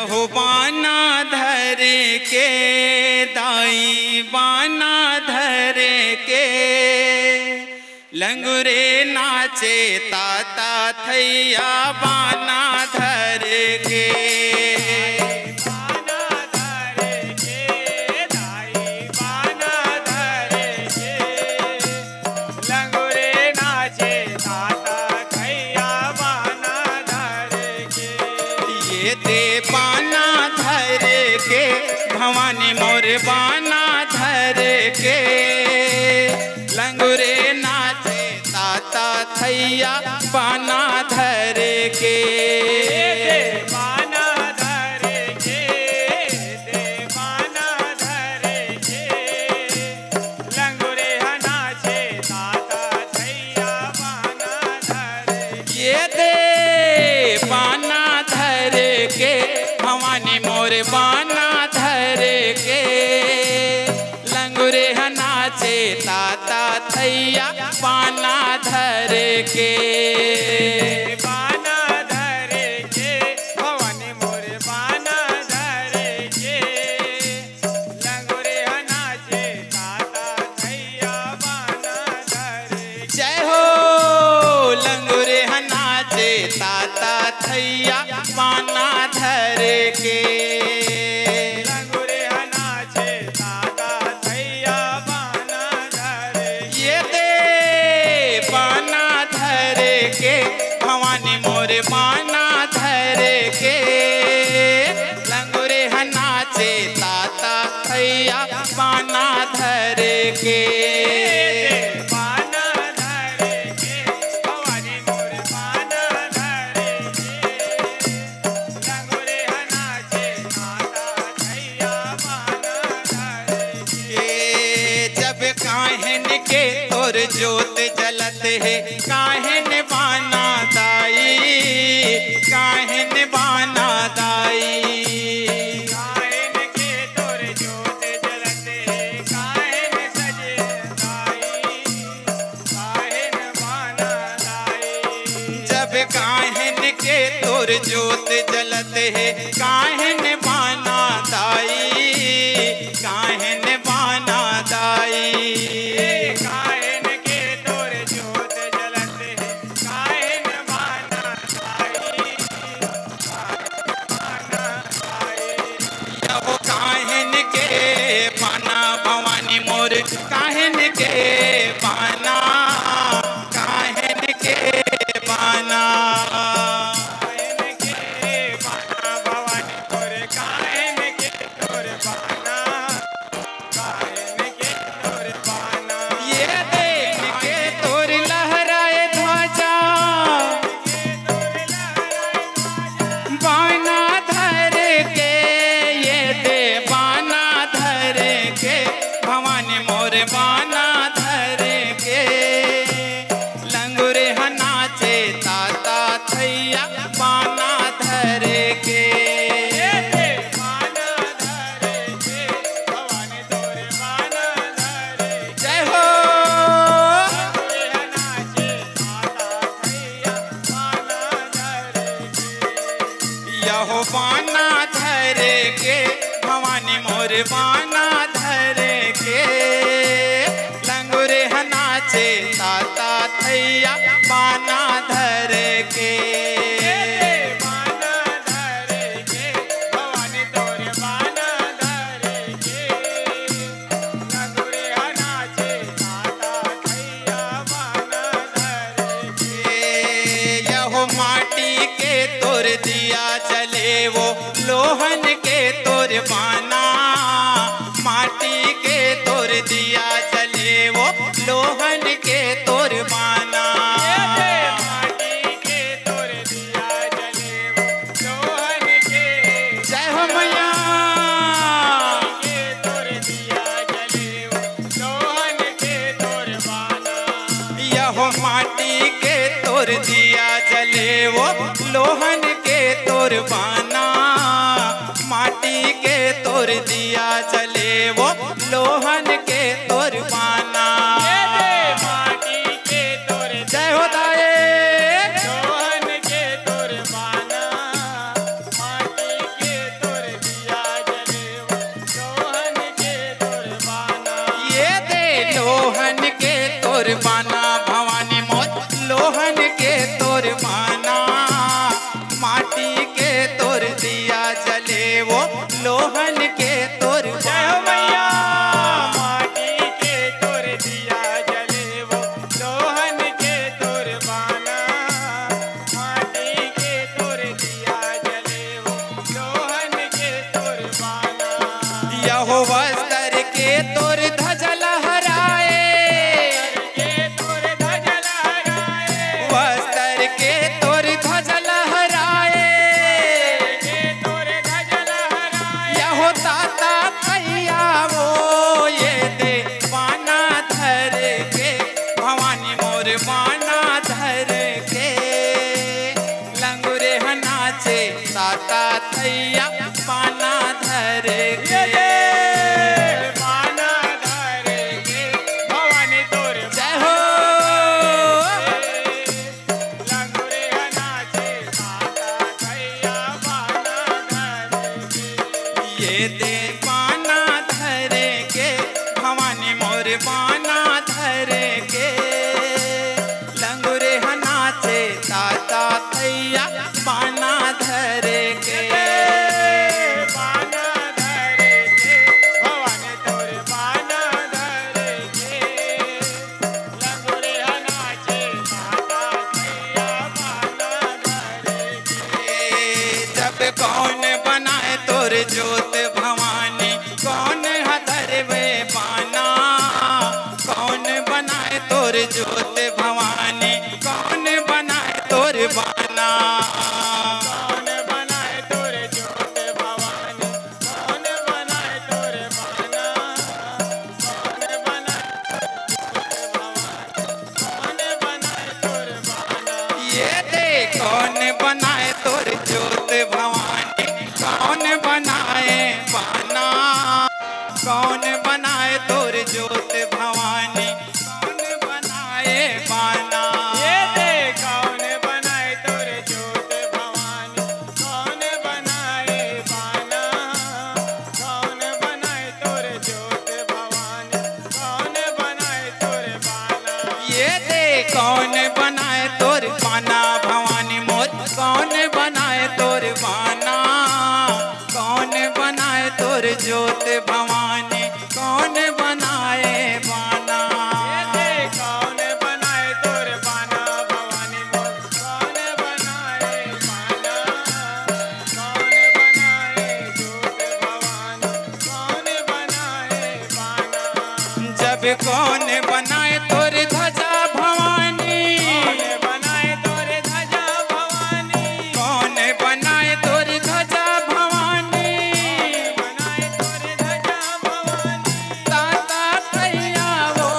यहो बाना धर के दाई बाना धर के लंगुरे नाचे ताता थैया बाना धर के भवानी मोर बाना धर के लंगुरे नाचे ताता थैया बाना धर के बाना धर के बाना धर के लंगुरे नाचे ताता थैया बाना धर ये दे बाना धर के भवानी मोर बाना के लंगुरे नाचे ताता थैया बाना धर के बाना धर के भवानी मोर बाना धर के लंगुरे नाचे ताता थैया बाना धर जय हो लंगुरे नाचे ताता थैया बाना धर के भवानी मोर बाना धर के लंगुरे नाचे ताता थैया बाना धर के बाना धर के भवानी मोर बाना धर के लंगुरे नाचे ताता थैया बाना धर के जब काहन के तोर जोत जलत है काहन बाना दाई काहन बाना दाई काहन के तोर जोत जलते काहन सजे दाई काहन बाना दाई जब काहन के तोर जोत जलते है काहन बाना दाई काहन बाना दाई काहन के बाना काहन के बाना काहन के बाना भवानी मोर काहन के तोर बाना काहन के तोर बाना ये देख के तोर लहराए ध्वजा बाना धर के ये दे बाना धर के भवानी मोर बाना धर के लंगुरे नाचे ताता थैया बाना धर के बाना धर के भवानी तोर बाना धर जय हो लंगुरे नाचे ताता थैया बाना धर के यहो बाना धर के भवानी मोर बाना धर के लंगुरे नाचे ताता थैया बाना धर के बाना धर के भवानी तोर बाना धर के लंगुरे नाचे ताता थैया बाना धर के यहो माटी के तोर दिया जले वो लोहन के तोर बाना माटी के तोर दिया जले वो लोहन के तोर बाना माटी के तोर दिया जले वो लोहन के जय हो मैया के तोर दिया जले वो लोहन के तोर बाना यहो माटी के तोर दिया जले वो लोहन के तोर बाना माटी के तोर दिया जले वो लोहन के तोर बाना माटी के तोर जय हो दाए लोहन के तोर बाना माटी के कौन बनाए तोर जोत भवानी, कौन हदरवे बाना, कौन बनाए तोर जोत भवानी, कौन बनाए तोर बाना, कौन बनाए तोर जोत भवानी, कौन बनाए तोर बाना, कौन बनाए कौन बनाए तोर बाना। ये दे कौन बनाए तोर जोत भवानी, कौन बनाए बाना, कौन बनाए तोर जोत भवानी, कौन बनाए बाना। ये दे कौन बनाए तोर जोत भवानी, कौन बनाए बाना, कौन बनाए तोर जोत भवानी, कौन बनाए तोर बाना। ये दे कौन बनाए तोर बाना भवानी मोर, कौन बनाए तोर बाना, कौन बनाए तोर जोत भवानी, कौन बनाए बाना। ये दे कौन बनाए तोर बाना भवानी मोर, कौन बनाए बाना, कौन बनाए जोत भवानी, कौन बनाए बाना। जब कौन बनाए तोर ध्वजा भवानी, कौन बनाए तोर ध्वजा भवानी, कौन बनाए तोर ध्वजा भवानी, बनाए तोर ध्वजा भवानी। ताता थैया वो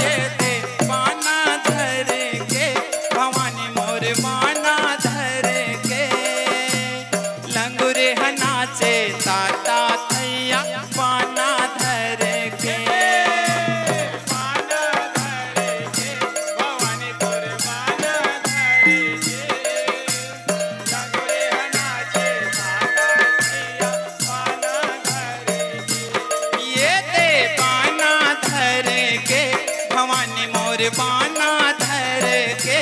ये दे बाना धर के भवानी मोर बाना धर के, लंगुरे नाचे ताता थैया बाना धर के। बाना धरे के भवानी तोर बाना धरे के, लंगड़े नाचे ताता थैया बाना धरे के। ये दे बाना धर के भवानी मोर बाना धर के,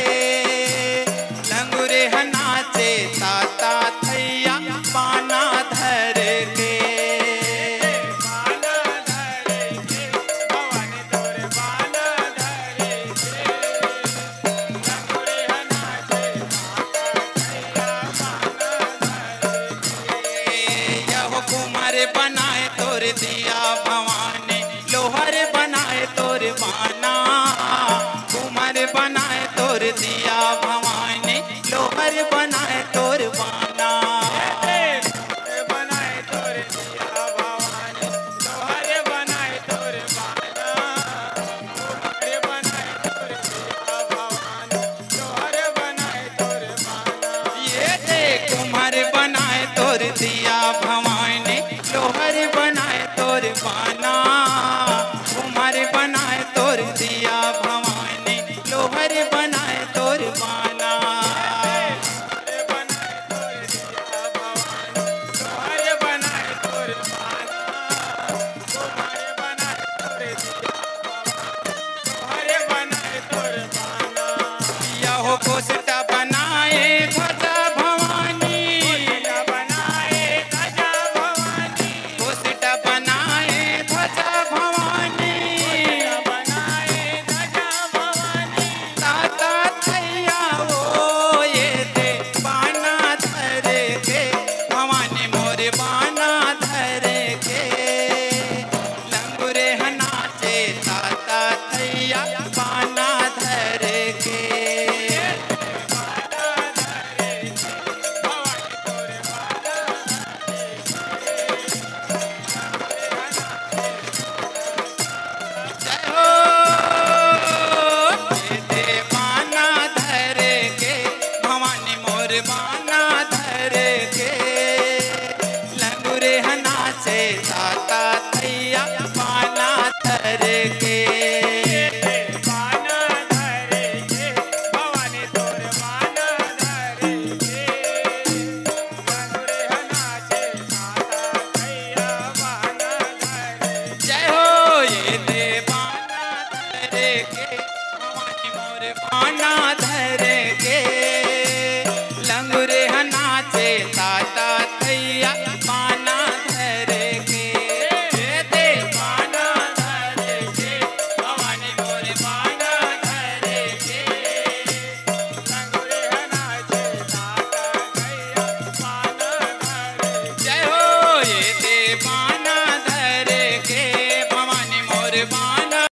लंगुरे नाचे ताता थैया बाना धर के। बाना धरे के भवानी तोर बाना धरे के, लंगड़े नाचे ताता थैया बाना धरे के। यहो कुमार बनाए तोर दिया भवानी, लोहर बनाए तोर बाना, कुमार बनाए तोर दिया भवानी, लोहर बनाए तोर बाना।